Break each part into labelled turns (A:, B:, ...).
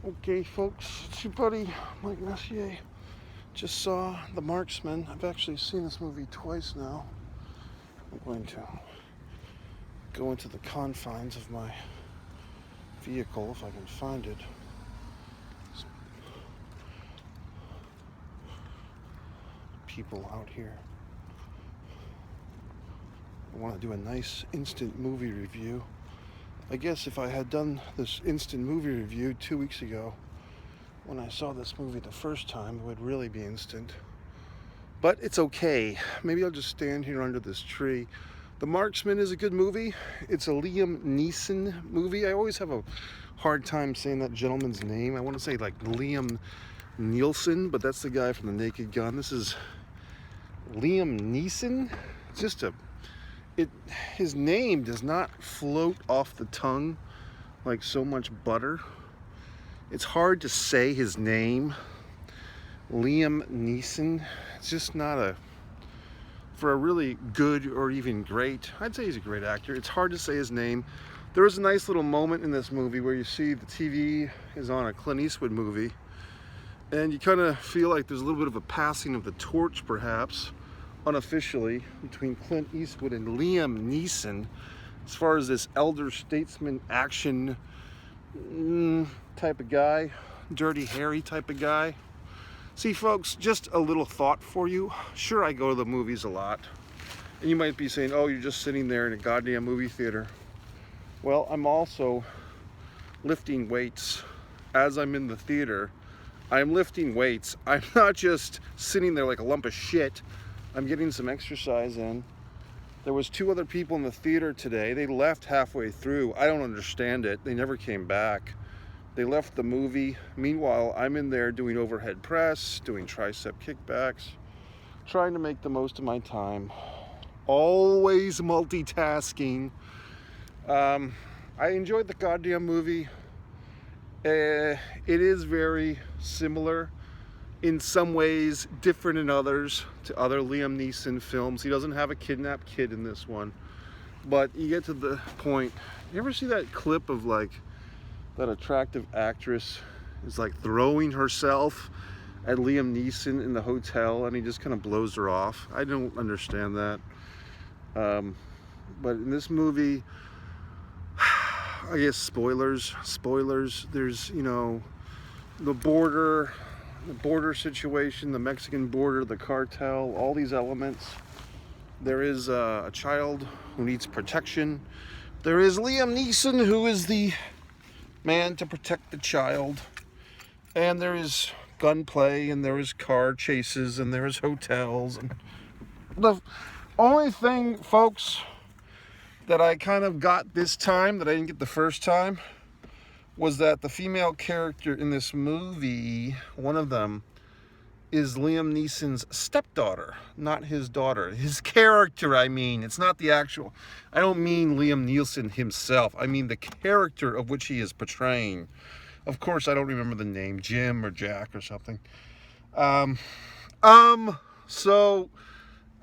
A: Okay, folks, it's your buddy Mike Messier. Just saw The Marksman. I've actually seen this movie twice now. I'm going to go into the confines of my vehicle if I can find it. Some people out here. I want to do a nice instant movie review. I guess if I had done this instant movie review 2 weeks ago, when I saw this movie the first time, it would really be instant. But it's okay. Maybe I'll just stand here under this tree. The Marksman is a good movie. It's a Liam Neeson movie. I always have a hard time saying that gentleman's name. I want to say like Liam Neeson, but that's the guy from The Naked Gun. This is Liam Neeson. It's just his name does not float off the tongue like so much butter. It's hard to say his name. Liam Neeson. It's just not for a really good or even great, I'd say he's a great actor. It's hard to say his name. There was a nice little moment in this movie where you see the TV is on a Clint Eastwood movie, and you kind of feel like there's a little bit of a passing of the torch, perhaps, unofficially, between Clint Eastwood and Liam Neeson, as far as this elder statesman action type of guy, Dirty Harry type of guy. See, folks, just a little thought for you. Sure, I go to the movies a lot, and you might be saying, oh, you're just sitting there in a goddamn movie theater. Well, I'm also lifting weights as I'm in the theater. I'm lifting weights. I'm not just sitting there like a lump of shit. I'm getting some exercise in. There was 2 other people in the theater today. They left halfway through. I don't understand it. They never came back. They left the movie. Meanwhile, I'm in there doing overhead press, doing tricep kickbacks, trying to make the most of my time. Always multitasking. I enjoyed the goddamn movie. It is very similar in some ways, different in others, to other Liam Neeson films. He doesn't have a kidnapped kid in this one. But you get to the point. You ever see that clip of like that attractive actress is like throwing herself at Liam Neeson in the hotel and he just kind of blows her off? I don't understand that. But in this movie, I guess spoilers, there's, the border situation, the Mexican border, the cartel, all these elements. There is a child who needs protection. There is Liam Neeson, who is the man to protect the child. And there is gunplay, and there is car chases, and there is hotels. And the only thing, folks, that I kind of got this time that I didn't get the first time was that the female character in this movie, one of them, is Liam Neeson's stepdaughter, not his daughter. His character, I mean. It's not the actual. I don't mean Liam Neeson himself. I mean the character of which he is portraying. Of course, I don't remember the name, Jim or Jack or something. So,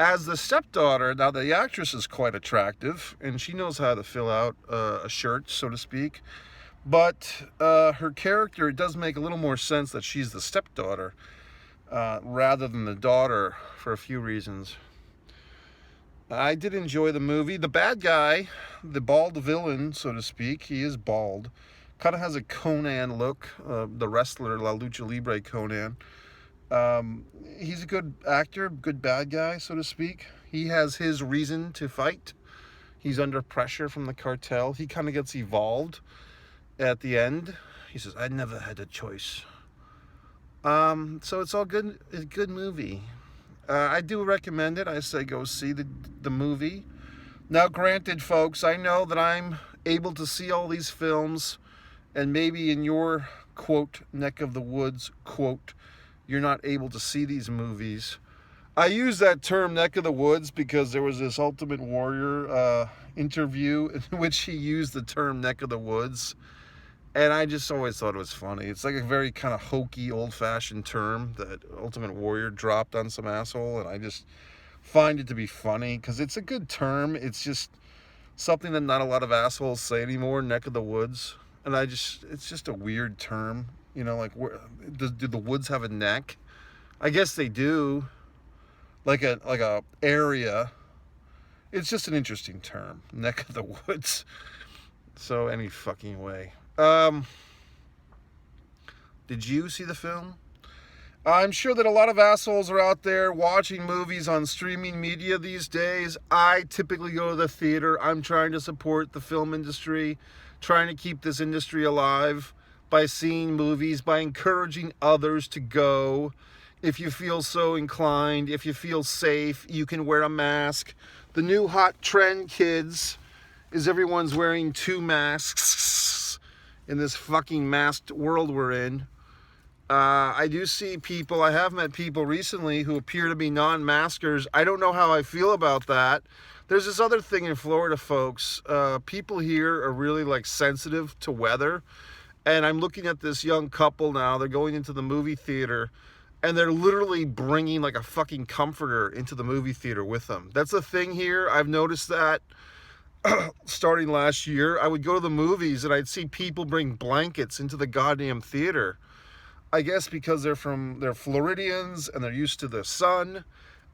A: as the stepdaughter, now the actress is quite attractive, and she knows how to fill out a shirt, so to speak. But her character, it does make a little more sense that she's the stepdaughter rather than the daughter for a few reasons. I did enjoy the movie. The bad guy, the bald villain, so to speak, he is bald. Kind of has a Conan look, the wrestler, La Lucha Libre Conan. He's a good actor, good bad guy, so to speak. He has his reason to fight. He's under pressure from the cartel. He kind of gets evolved at the end. He says, I never had a choice. So it's all good. It's a good movie. I do recommend it. I say go see the movie. Now, granted, folks, I know that I'm able to see all these films, and maybe in your, quote, neck of the woods, quote, you're not able to see these movies. I use that term, neck of the woods, because there was this Ultimate Warrior interview in which he used the term neck of the woods. And I just always thought it was funny. It's like a very kind of hokey, old-fashioned term that Ultimate Warrior dropped on some asshole. And I just find it to be funny because it's a good term. It's just something that not a lot of assholes say anymore, neck of the woods. And it's just a weird term. You know, like, do the woods have a neck? I guess they do. Like a area. It's just an interesting term, neck of the woods. So any fucking way. Did you see the film? I'm sure that a lot of assholes are out there watching movies on streaming media these days. I typically go to the theater. I'm trying to support the film industry, trying to keep this industry alive by seeing movies, by encouraging others to go. If you feel so inclined, if you feel safe, you can wear a mask. The new hot trend, kids, is everyone's wearing 2 masks in this fucking masked world we're in. I do see people, I have met people recently who appear to be non-maskers. I don't know how I feel about that. There's this other thing in Florida, folks. People here are really like sensitive to weather. And I'm looking at this young couple now. They're going into the movie theater. And they're literally bringing like a fucking comforter into the movie theater with them. That's the thing here. I've noticed that starting last year. I would go to the movies and I'd see people bring blankets into the goddamn theater. I guess because they're Floridians and they're used to the sun.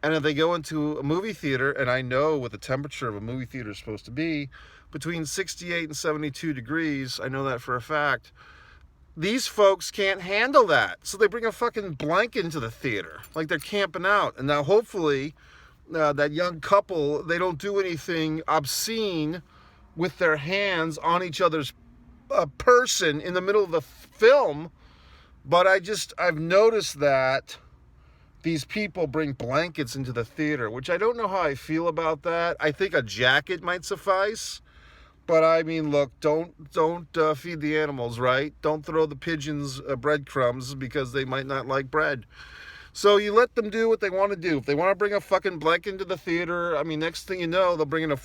A: And if they go into a movie theater, and I know what the temperature of a movie theater is supposed to be, between 68 and 72 degrees, I know that for a fact, these folks can't handle that. So they bring a fucking blanket into the theater, like they're camping out. And now hopefully that young couple, they don't do anything obscene with their hands on each other's person in the middle of the film. But I've noticed that these people bring blankets into the theater, which I don't know how I feel about that. I think a jacket might suffice. But I mean, look, don't feed the animals, right? Don't throw the pigeons breadcrumbs because they might not like bread. So you let them do what they want to do. If they want to bring a fucking blanket into the theater, I mean, next thing you know, they'll bring in a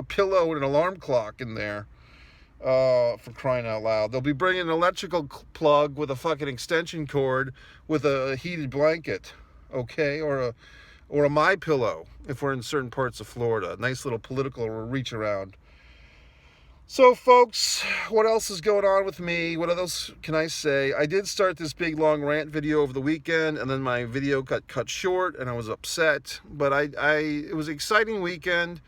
A: pillow and an alarm clock in there. For crying out loud. They'll be bringing an electrical plug with a fucking extension cord with a heated blanket, okay? Or a My Pillow if we're in certain parts of Florida. Nice little political reach around. So, folks, what else is going on with me? What else can I say? I did start this big long rant video over the weekend, and then my video got cut short, and I was upset. But it was an exciting weekend.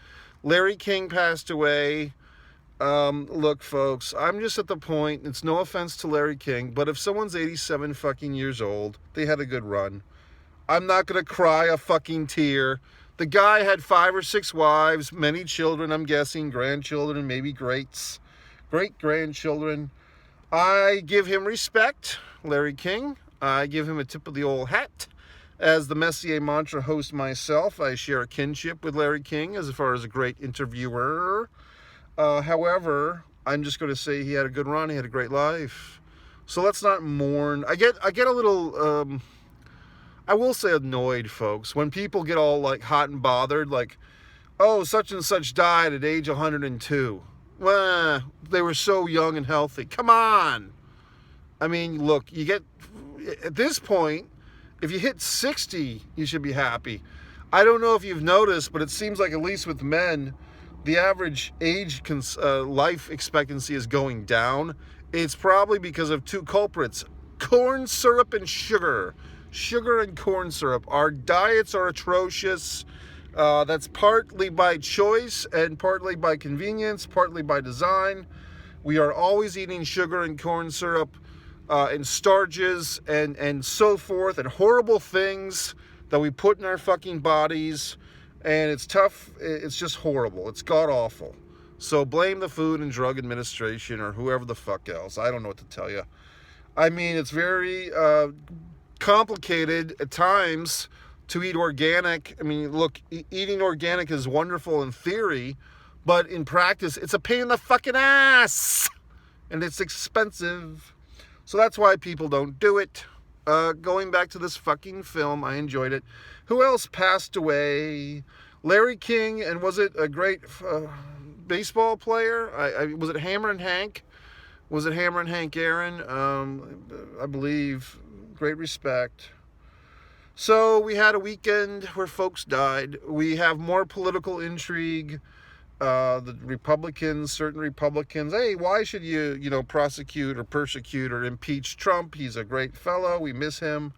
A: Larry King passed away. Look, folks, I'm just at the point, it's no offense to Larry King, but if someone's 87 fucking years old, they had a good run. I'm not gonna cry a fucking tear. The guy had 5 or 6 wives, many children, I'm guessing, grandchildren, maybe great-grandchildren. I give him respect, Larry King. I give him a tip of the old hat. As the Messier mantra host myself, I share a kinship with Larry King as far as a great interviewer. However, I'm just going to say he had a good run. He had a great life. So let's not mourn. I get a little, I will say annoyed, folks, when people get all like hot and bothered, like, oh, such and such died at age 102. Well, they were so young and healthy. Come on. I mean, look, at this point, if you hit 60, you should be happy. I don't know if you've noticed, but it seems like at least with men, the average age life expectancy is going down. It's probably because of 2 culprits: corn syrup and sugar. Sugar and corn syrup. Our diets are atrocious. That's partly by choice and partly by convenience, partly by design. We are always eating sugar and corn syrup and starches and so forth, and horrible things that we put in our fucking bodies. And it's tough. It's just horrible. It's god-awful. So blame the Food and Drug Administration or whoever the fuck else. I don't know what to tell you. I mean, it's very complicated at times to eat organic. I mean, look, eating organic is wonderful in theory, but in practice, it's a pain in the fucking ass. And it's expensive. So that's why people don't do it. Going back to this fucking film, I enjoyed it. Who else passed away? Larry King, and was it a great baseball player? Was it Hammer and Hank? Was it Hammer and Hank Aaron? I believe. Great respect. So we had a weekend where folks died. We have more political intrigue. the Republicans, certain Republicans, hey, why should you, prosecute or persecute or impeach Trump? He's a great fellow. We miss him.